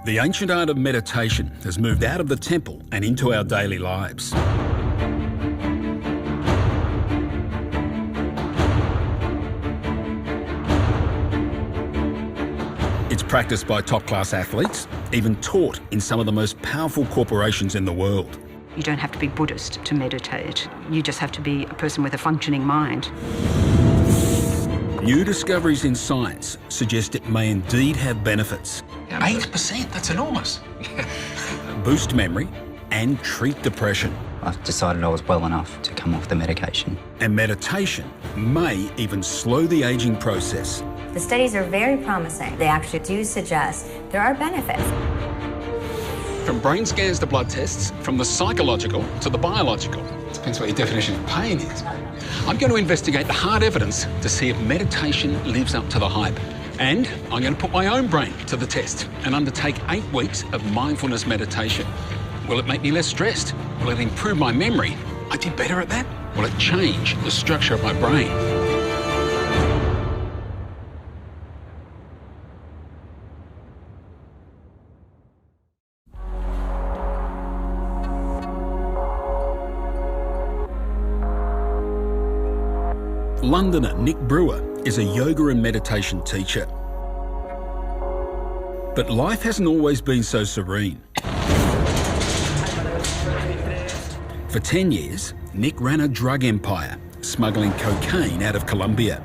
The ancient art of meditation has moved out of the temple and into our daily lives. It's practiced by top-class athletes, even taught in some of the most powerful corporations in the world. You don't have to be Buddhist to meditate. You just have to be a person with a functioning mind. New discoveries in science suggest it may indeed have benefits. 8%, that's enormous. Boost memory and treat depression. I decided I was well enough to come off the medication. And meditation may even slow the aging process. The studies are very promising. They actually do suggest there are benefits. From brain scans to blood tests, from the psychological to the biological. It depends what your definition of pain is. I'm going to investigate the hard evidence to see if meditation lives up to the hype. And I'm going to put my own brain to the test and undertake 8 weeks of mindfulness meditation. Will it make me less stressed? Will it improve my memory? I did better at that. Will it change the structure of my brain? Londoner Nick Brewer is a yoga and meditation teacher. But life hasn't always been so serene. For 10 years, Nick ran a drug empire, smuggling cocaine out of Colombia.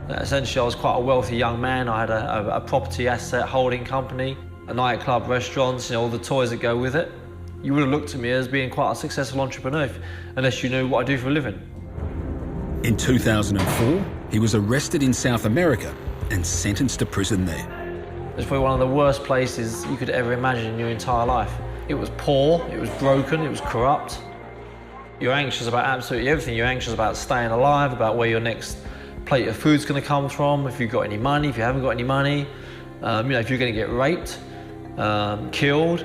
Essentially, I was quite a wealthy young man. I had a property asset holding company, a nightclub, restaurants, all the toys that go with it. You would have looked at me as being quite a successful entrepreneur unless you knew what I do for a living. In 2004, he was arrested in South America and sentenced to prison there. It's probably one of the worst places you could ever imagine in your entire life. It was poor, it was broken, it was corrupt. You're anxious about absolutely everything. You're anxious about staying alive, about where your next plate of food's going to come from, if you've got any money, if you haven't got any money, if you're going to get raped, killed.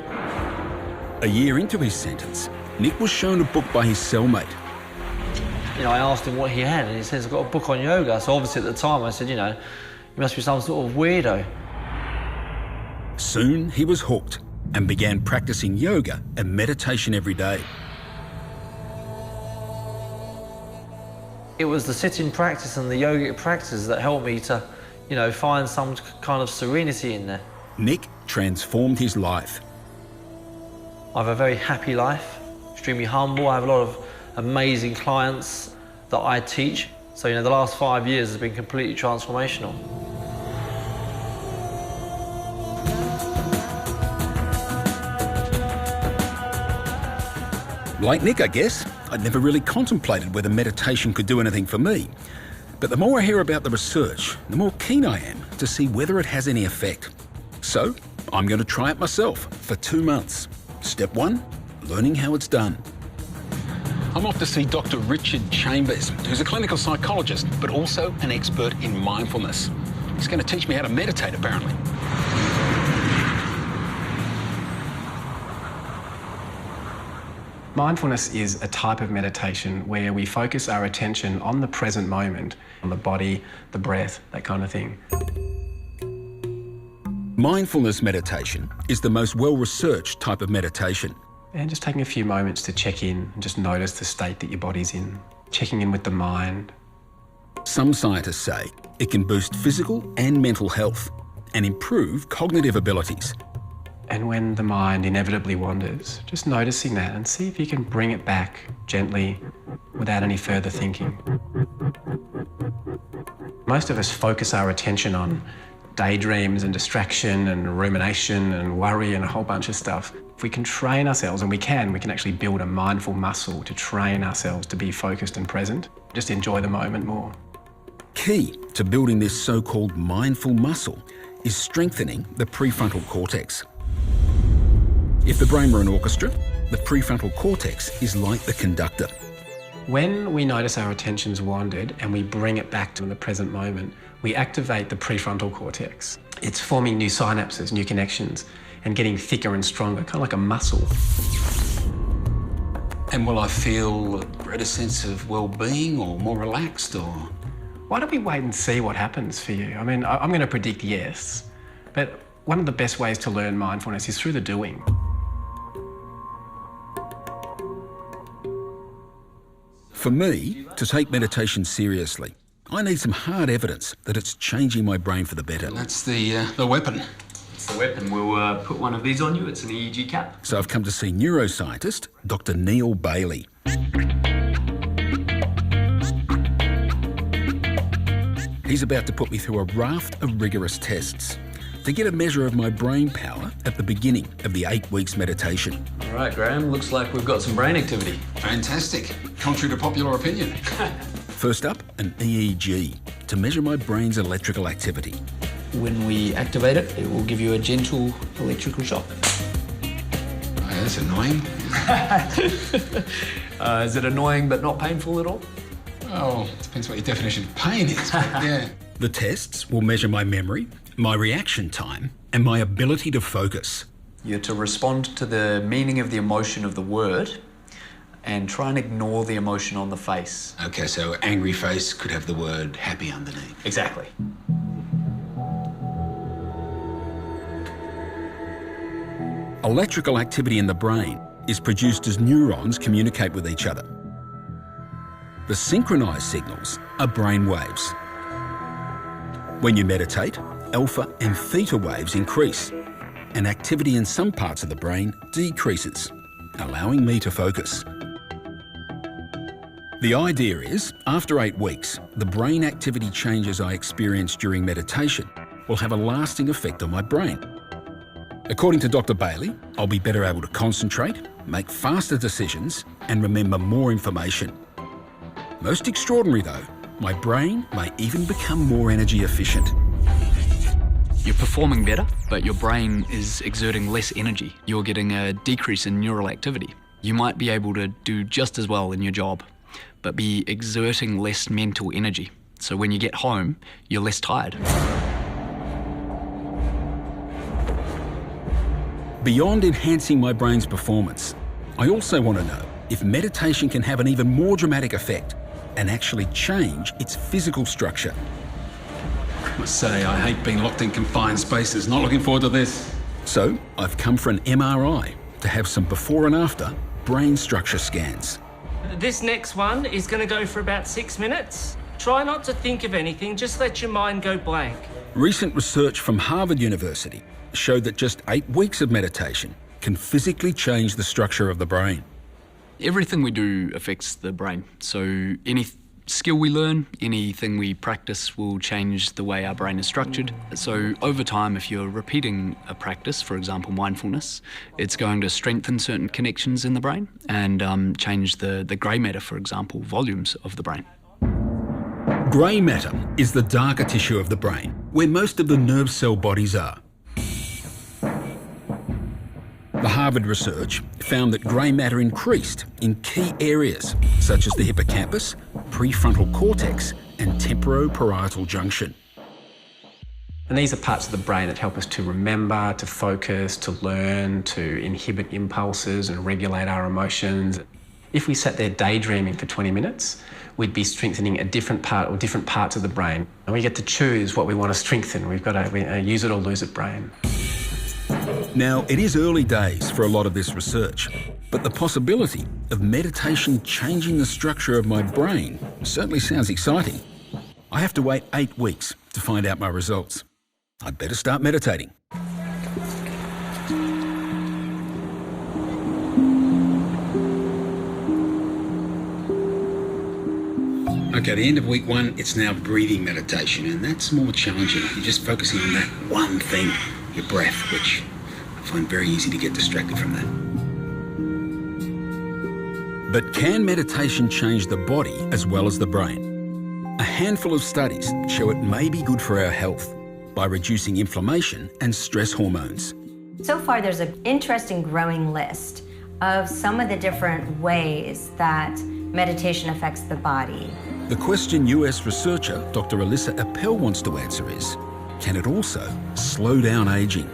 A year into his sentence, Nick was shown a book by his cellmate. I asked him what he had, and he says, I've got a book on yoga. So obviously at the time I said, you must be some sort of weirdo. Soon he was hooked and began practicing yoga and meditation every day. It was the sitting practice and the yogic practice that helped me to, find some kind of serenity in there. Nick transformed his life. I have a very happy life, extremely humble. I have a lot of amazing clients that I teach. So, the last 5 years has been completely transformational. Like Nick, I guess, I'd never really contemplated whether meditation could do anything for me. But the more I hear about the research, the more keen I am to see whether it has any effect. So, I'm going to try it myself for 2 months. Step 1, learning how it's done. I'm off to see Dr. Richard Chambers, who's a clinical psychologist, but also an expert in mindfulness. He's going to teach me how to meditate, apparently. Mindfulness is a type of meditation where we focus our attention on the present moment, on the body, the breath, that kind of thing. Mindfulness meditation is the most well-researched type of meditation. And just taking a few moments to check in and just notice the state that your body's in, checking in with the mind. Some scientists say it can boost physical and mental health and improve cognitive abilities. And when the mind inevitably wanders, just noticing that and see if you can bring it back gently without any further thinking. Most of us focus our attention on daydreams and distraction and rumination and worry and a whole bunch of stuff. If we can train ourselves, and we can actually build a mindful muscle to train ourselves to be focused and present. Just enjoy the moment more. Key to building this so-called mindful muscle is strengthening the prefrontal cortex. If the brain were an orchestra, the prefrontal cortex is like the conductor. When we notice our attention's wandered and we bring it back to the present moment, we activate the prefrontal cortex. It's forming new synapses, new connections, and getting thicker and stronger, kind of like a muscle. And will I feel a greater sense of well-being or more relaxed, or? Why don't we wait and see what happens for you? I mean, I'm going to predict yes, but One of the best ways to learn mindfulness is through the doing. For me, to take meditation seriously, I need some hard evidence that it's changing my brain for the better. That's the weapon. It's the weapon. We'll put one of these on you. It's an EEG cap. So I've come to see neuroscientist Dr. Neil Bailey. He's about to put me through a raft of rigorous tests to get a measure of my brain power at the beginning of the 8 weeks meditation. All right, Graham. Looks like we've got some brain activity. Fantastic. Contrary to popular opinion. First up, an EEG to measure my brain's electrical activity. When we activate it, it will give you a gentle electrical shock. Oh, that's annoying. Is it annoying but not painful at all? Oh, depends what your definition of pain is, but yeah. The tests will measure my memory, my reaction time, and my ability to focus. You're to respond to the meaning of the emotion of the word and try and ignore the emotion on the face. Okay, so angry face could have the word happy underneath. Exactly. Electrical activity in the brain is produced as neurons communicate with each other. The synchronized signals are brain waves. When you meditate, alpha and theta waves increase, and activity in some parts of the brain decreases, allowing me to focus. The idea is, after 8 weeks, the brain activity changes I experience during meditation will have a lasting effect on my brain. According to Dr. Bailey, I'll be better able to concentrate, make faster decisions, and remember more information. Most extraordinary though, my brain may even become more energy efficient. You're performing better, but your brain is exerting less energy. You're getting a decrease in neural activity. You might be able to do just as well in your job, but be exerting less mental energy. So when you get home, you're less tired. Beyond enhancing my brain's performance, I also want to know if meditation can have an even more dramatic effect and actually change its physical structure. I must say, I hate being locked in confined spaces. Not looking forward to this. So I've come for an MRI to have some before and after brain structure scans. This next one is going to go for about 6 minutes. Try not to think of anything, just let your mind go blank. Recent research from Harvard University showed that just 8 weeks of meditation can physically change the structure of the brain. Everything we do affects the brain. So any skill we learn, anything we practice will change the way our brain is structured. So over time, if you're repeating a practice, for example, mindfulness, it's going to strengthen certain connections in the brain and change the grey matter, for example, volumes of the brain. Grey matter is the darker tissue of the brain, where most of the nerve cell bodies are. The Harvard research found that grey matter increased in key areas such as the hippocampus, prefrontal cortex, and temporoparietal junction. And these are parts of the brain that help us to remember, to focus, to learn, to inhibit impulses and regulate our emotions. If we sat there daydreaming for 20 minutes, we'd be strengthening a different part or different parts of the brain. And we get to choose what we want to strengthen. We've got a use it or lose it brain. Now, it is early days for a lot of this research, but the possibility of meditation changing the structure of my brain certainly sounds exciting. I have to wait 8 weeks to find out my results. I'd better start meditating. Okay, at the end of week 1, it's now breathing meditation, and that's more challenging. You're just focusing on that one thing, your breath, which I find very easy to get distracted from that. But can meditation change the body as well as the brain? A handful of studies show it may be good for our health by reducing inflammation and stress hormones. So far, there's an interesting growing list of some of the different ways that meditation affects the body. The question US researcher Dr. Alyssa Appel wants to answer is, can it also slow down aging?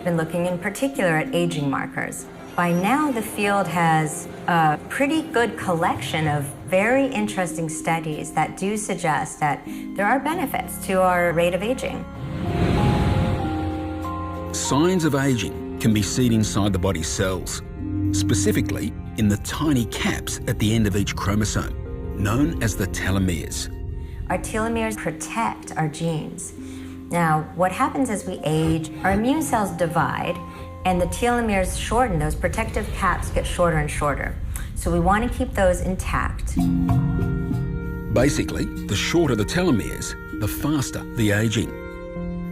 Been looking in particular at aging markers. By now, the field has a pretty good collection of very interesting studies that do suggest that there are benefits to our rate of aging. signs of ageing can be seen inside the body's cells, specifically in the tiny caps at the end of each chromosome, known as the telomeres. Our telomeres protect our genes. Now, what happens as we age, our immune cells divide and the telomeres shorten. Those protective caps get shorter and shorter. So we want to keep those intact. Basically, the shorter the telomeres, the faster the ageing.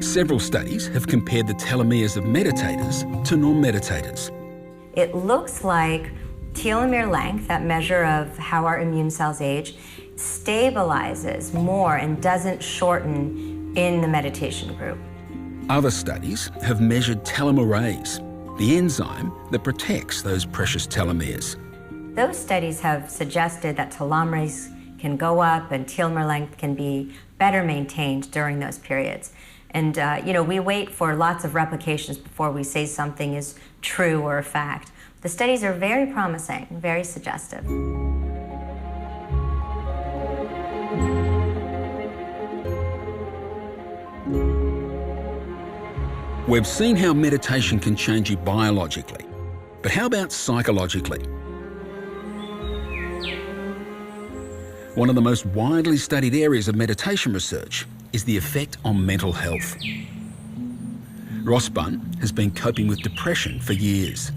Several studies have compared the telomeres of meditators to non-meditators. It looks like telomere length, that measure of how our immune cells age, stabilizes more and doesn't shorten in the meditation group. Other studies have measured telomerase, the enzyme that protects those precious telomeres. Those studies have suggested that telomerase can go up and telomere length can be better maintained during those periods. And we wait for lots of replications before we say something is true or a fact. The studies are very promising, very suggestive. We've seen how meditation can change you biologically, but how about psychologically? One of the most widely studied areas of meditation research is the effect on mental health. Ross Bunn has been coping with depression for years.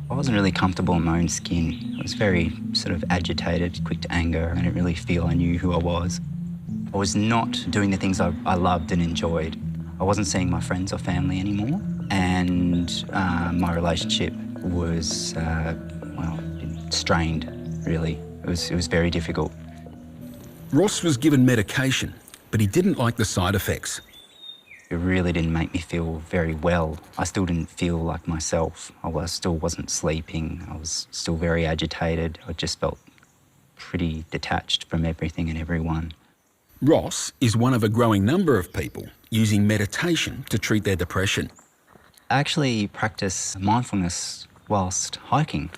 I wasn't really comfortable in my own skin. I was very sort of agitated, quick to anger. I didn't really feel I knew who I was. I was not doing the things I loved and enjoyed. I wasn't seeing my friends or family anymore, and my relationship was, strained, really. It was very difficult. Ross was given medication, but he didn't like the side effects. It really didn't make me feel very well. I still didn't feel like myself. I still wasn't sleeping. I was still very agitated. I just felt pretty detached from everything and everyone. Ross is one of a growing number of people using meditation to treat their depression. I actually practice mindfulness whilst hiking.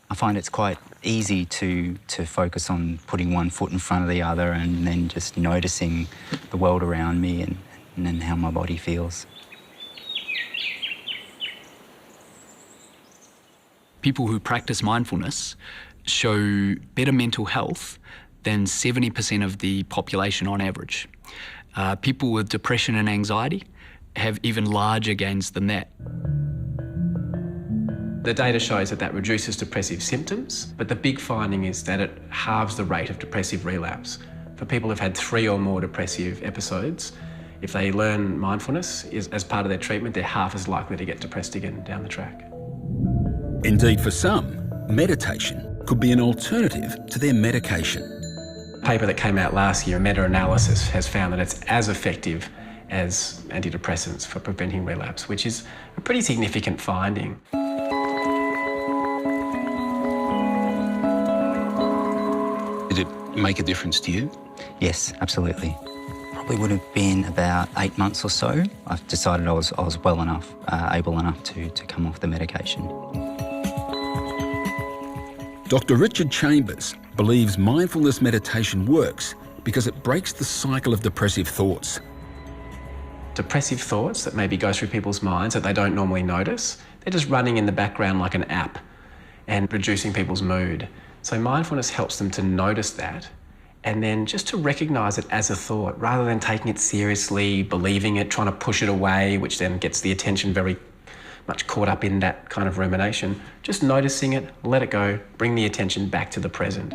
I find it's quite easy to focus on putting one foot in front of the other and then just noticing the world around me and then how my body feels. People who practice mindfulness show better mental health than 70% of the population on average. People with depression and anxiety have even larger gains than that. The data shows that reduces depressive symptoms, but the big finding is that it halves the rate of depressive relapse. For people who've had 3 or more depressive episodes, if they learn mindfulness as part of their treatment, they're half as likely to get depressed again down the track. Indeed, for some, meditation could be an alternative to their medication. A paper that came out last year, a meta-analysis, has found that it's as effective as antidepressants for preventing relapse, which is a pretty significant finding. Did it make a difference to you? Yes, absolutely. Probably would have been about 8 months or so. I've decided I was well enough, able enough to come off the medication. Dr. Richard Chambers believes mindfulness meditation works because it breaks the cycle of depressive thoughts. Depressive thoughts that maybe go through people's minds that they don't normally notice, they're just running in the background like an app and reducing people's mood. So mindfulness helps them to notice that and then just to recognise it as a thought rather than taking it seriously, believing it, trying to push it away, which then gets the attention very much caught up in that kind of rumination. Just noticing it, let it go, bring the attention back to the present.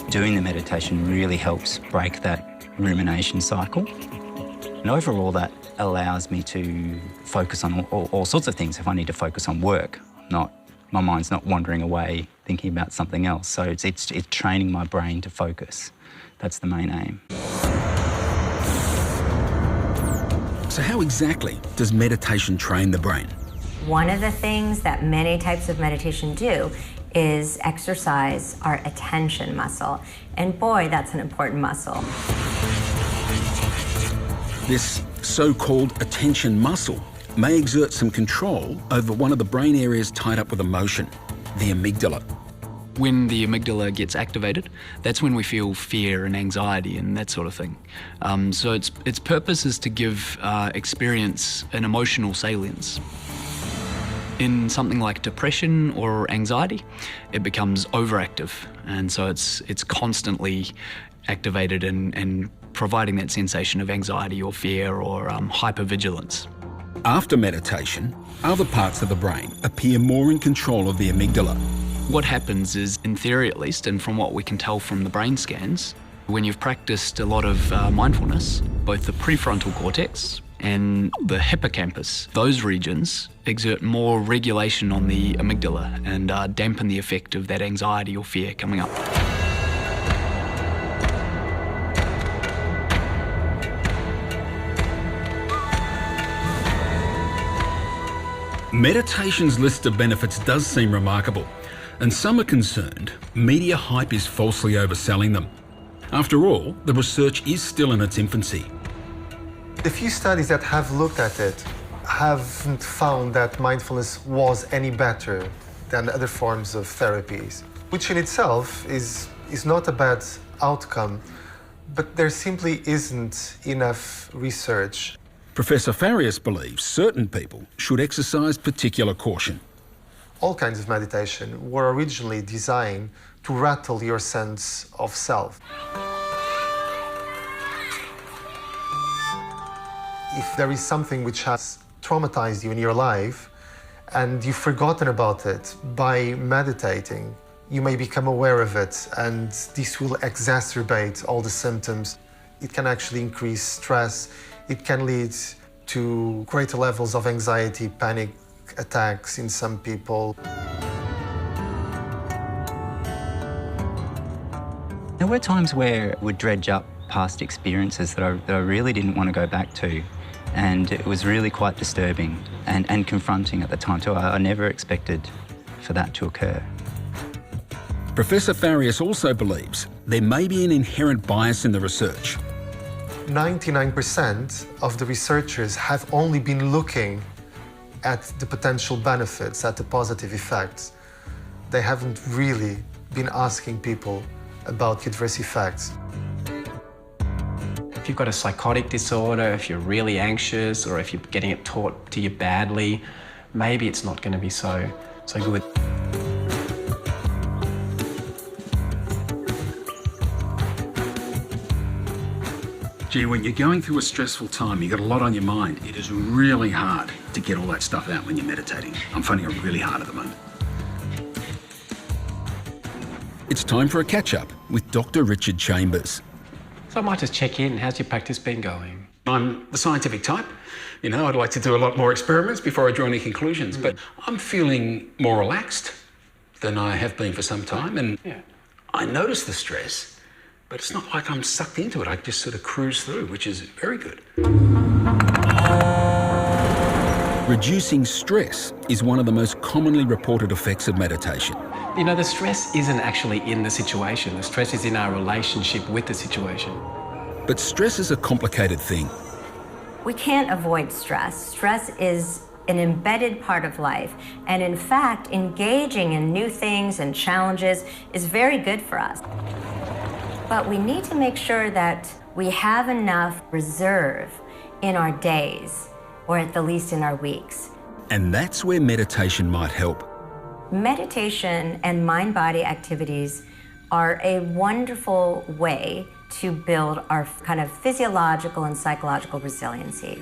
Doing the meditation really helps break that rumination cycle. And overall, that allows me to focus on all sorts of things. If I need to focus on work, my mind's not wandering away thinking about something else. So it's training my brain to focus. That's the main aim. So how exactly does meditation train the brain? One of the things that many types of meditation do is exercise our attention muscle. And boy, that's an important muscle. This so-called attention muscle may exert some control over one of the brain areas tied up with emotion, the amygdala. When the amygdala gets activated, that's when we feel fear and anxiety and that sort of thing. So its purpose is to give experience an emotional salience. In something like depression or anxiety, it becomes overactive, and so it's constantly activated and providing that sensation of anxiety or fear or hypervigilance. After meditation, other parts of the brain appear more in control of the amygdala. What happens is, in theory at least, and from what we can tell from the brain scans, when you've practiced a lot of mindfulness, both the prefrontal cortex and the hippocampus, those regions exert more regulation on the amygdala and dampen the effect of that anxiety or fear coming up. Meditation's list of benefits does seem remarkable, and some are concerned media hype is falsely overselling them. After all, the research is still in its infancy. The few studies that have looked at it haven't found that mindfulness was any better than other forms of therapies, which in itself is not a bad outcome, but there simply isn't enough research. Professor Farias believes certain people should exercise particular caution. All kinds of meditation were originally designed to rattle your sense of self. If there is something which has traumatized you in your life and you've forgotten about it, by meditating, you may become aware of it, and this will exacerbate all the symptoms. It can actually increase stress. It can lead to greater levels of anxiety, panic attacks in some people. There were times where I would dredge up past experiences that I really didn't want to go back to, and it was really quite disturbing and confronting at the time too. I never expected for that to occur. Professor Farias also believes there may be an inherent bias in the research. 99% of the researchers have only been looking at the potential benefits, at the positive effects. They haven't really been asking people about the adverse effects. If you've got a psychotic disorder, if you're really anxious, or if you're getting it taught to you badly, maybe it's not going to be so good. Gee, when you're going through a stressful time, you've got a lot on your mind. It is really hard to get all that stuff out when you're meditating. I'm finding it really hard at the moment. It's time for a catch-up with Dr. Richard Chambers. So I might just check in. How's your practice been going? I'm the scientific type. You know, I'd like to do a lot more experiments before I draw any conclusions, but I'm feeling more relaxed than I have been for some time, and I notice the stress, but it's not like I'm sucked into it. I just sort of cruise through, which is very good. Reducing stress is one of the most commonly reported effects of meditation. You know, the stress isn't actually in the situation. The stress is in our relationship with the situation. But stress is a complicated thing. We can't avoid stress. Stress is an embedded part of life. And in fact, engaging in new things and challenges is very good for us. But we need to make sure that we have enough reserve in our days, or at the least in our weeks. And that's where meditation might help. Meditation and mind-body activities are a wonderful way to build our kind of physiological and psychological resiliency.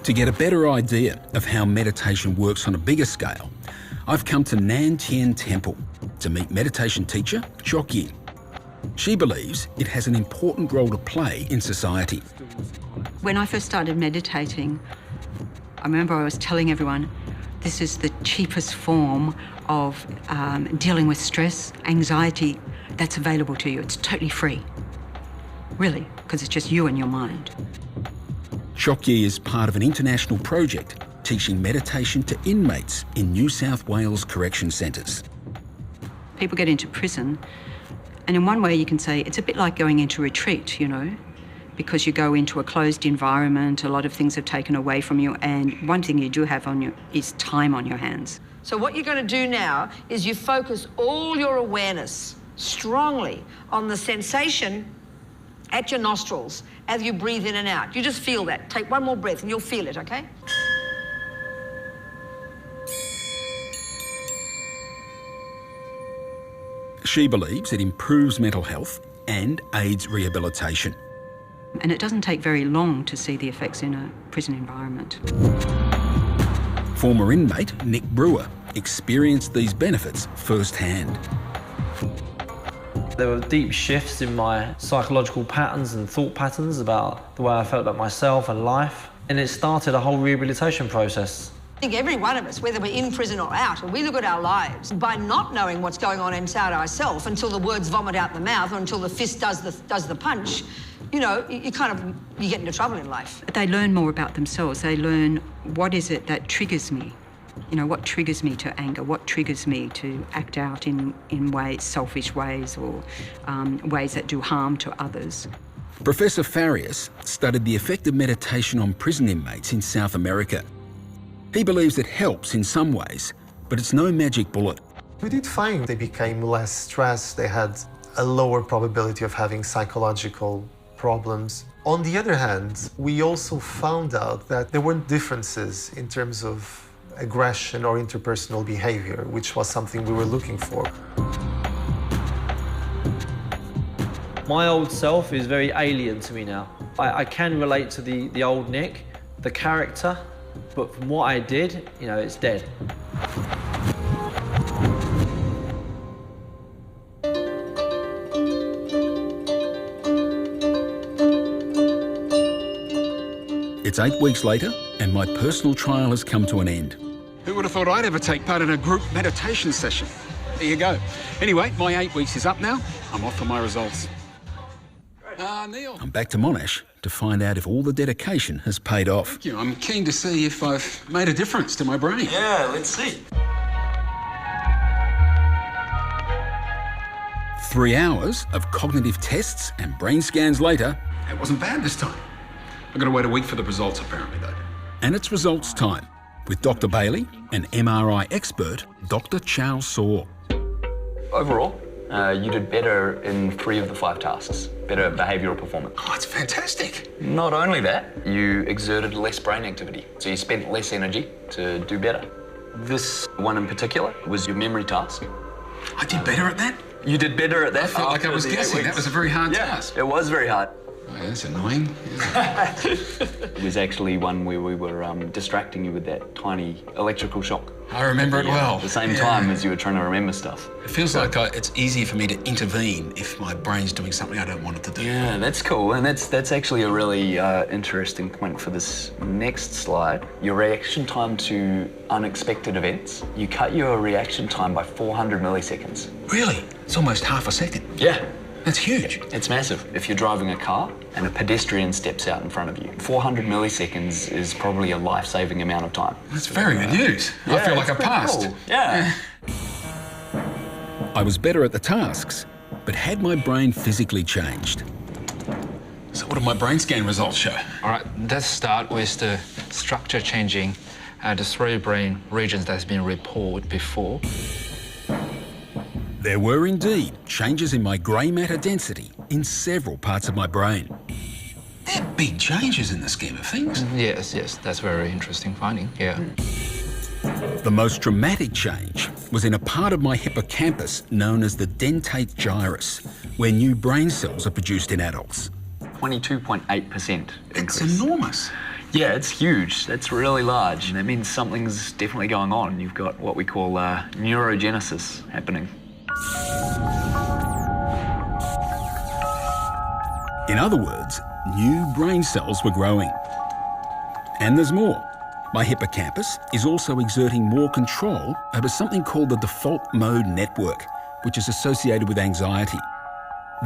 To get a better idea of how meditation works on a bigger scale, I've come to Nan Tien Temple to meet meditation teacher Chok Yi. She believes it has an important role to play in society. When I first started meditating, I remember I was telling everyone, this is the cheapest form of dealing with stress, anxiety that's available to you. It's totally free, really, because it's just you and your mind. Chok Yi is part of an international project teaching meditation to inmates in New South Wales correction centres. People get into prison And in one way you can say it's a bit like going into retreat, you know, because you go into a closed environment, a lot of things are taken away from you, and one thing you do have is time on your hands. So what you're going to do now is you focus all your awareness strongly on the sensation at your nostrils as you breathe in and out. You just feel that. Take one more breath and you'll feel it, okay? She believes it improves mental health and aids rehabilitation. And it doesn't take very long to see the effects in a prison environment. Former inmate Nick Brewer experienced these benefits firsthand. There were deep shifts in my psychological patterns and thought patterns about the way I felt about myself and life. And it started a whole rehabilitation process. I think every one of us, whether we're in prison or out, and we look at our lives by not knowing what's going on inside ourselves until the words vomit out the mouth or until the fist does the punch, you know, you get into trouble in life. They learn more about themselves. They learn what is it that triggers me. You know, what triggers me to anger, what triggers me to act out in ways, selfish ways or ways that do harm to others. Professor Farias studied the effect of meditation on prison inmates in South America. He believes it helps in some ways, but it's no magic bullet. We did find they became less stressed, they had a lower probability of having psychological problems. On the other hand, we also found out that there weren't differences in terms of aggression or interpersonal behavior, which was something we were looking for. My old self is very alien to me now. I can relate to the old Nick, the character, but from what I did, you know, it's dead. It's 8 weeks later, and my personal trial has come to an end. Who would have thought I'd ever take part in a group meditation session? There you go. Anyway, my 8 weeks is up now. I'm off for my results. Neil. I'm back to Monash to find out if all the dedication has paid off. Thank you. I'm keen to see if I've made a difference to my brain. Yeah, let's see. 3 hours of cognitive tests and brain scans later, It wasn't bad this time. I've got to wait a week for the results, apparently, though. and it's results time with Dr. Bailey and MRI expert Dr. Chow Saw. Overall, you did better in 3 of the 5 tasks, better behavioural performance. Oh, it's fantastic. Not only that, you exerted less brain activity, so you spent less energy to do better. This one in particular was your memory task. I did better at that? You did better at that. I felt like I was guessing. That was a very hard task. It was very hard. Oh, yeah, that's annoying. It was actually one where we were distracting you with that tiny electrical shock. I remember it well. At the same time as you were trying to remember stuff. It feels like it's easier for me to intervene if my brain's doing something I don't want it to do. Yeah, that's cool. And that's actually a really interesting point for this next slide. Your reaction time to unexpected events. You cut your reaction time by 400 milliseconds. Really? It's almost half a second. Yeah. That's huge. It's massive. If you're driving a car and a pedestrian steps out in front of you, 400 milliseconds is probably a life-saving amount of time. That's very good news. I feel like I passed. Cool. Yeah. I was better at the tasks, but had my brain physically changed? So what did my brain scan results show? All right, let's start with the structure changing at the 3 brain regions that's been reported before. There were indeed changes in my grey matter density in several parts of my brain. They're big changes in the scheme of things. Yes, that's very interesting finding, yeah. The most dramatic change was in a part of my hippocampus known as the dentate gyrus, where new brain cells are produced in adults. 22.8% increase. It's enormous. Yeah, it's huge. That's really large. And that means something's definitely going on. You've got what we call neurogenesis happening. In other words, new brain cells were growing. And there's more. My hippocampus is also exerting more control over something called the default mode network, which is associated with anxiety.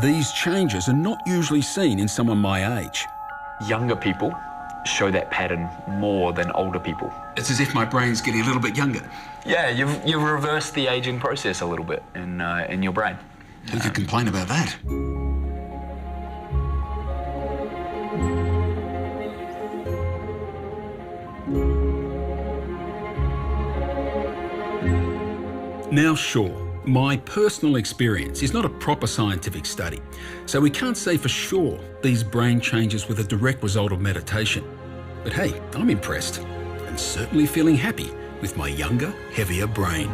These changes are not usually seen in someone my age. Younger people show that pattern more than older people. It's as if my brain's getting a little bit younger. Yeah, you've reversed the aging process a little bit in your brain. Who could complain about that? Now, sure, my personal experience is not a proper scientific study, so we can't say for sure these brain changes were the direct result of meditation. But hey, I'm impressed and certainly feeling happy with my younger, heavier brain.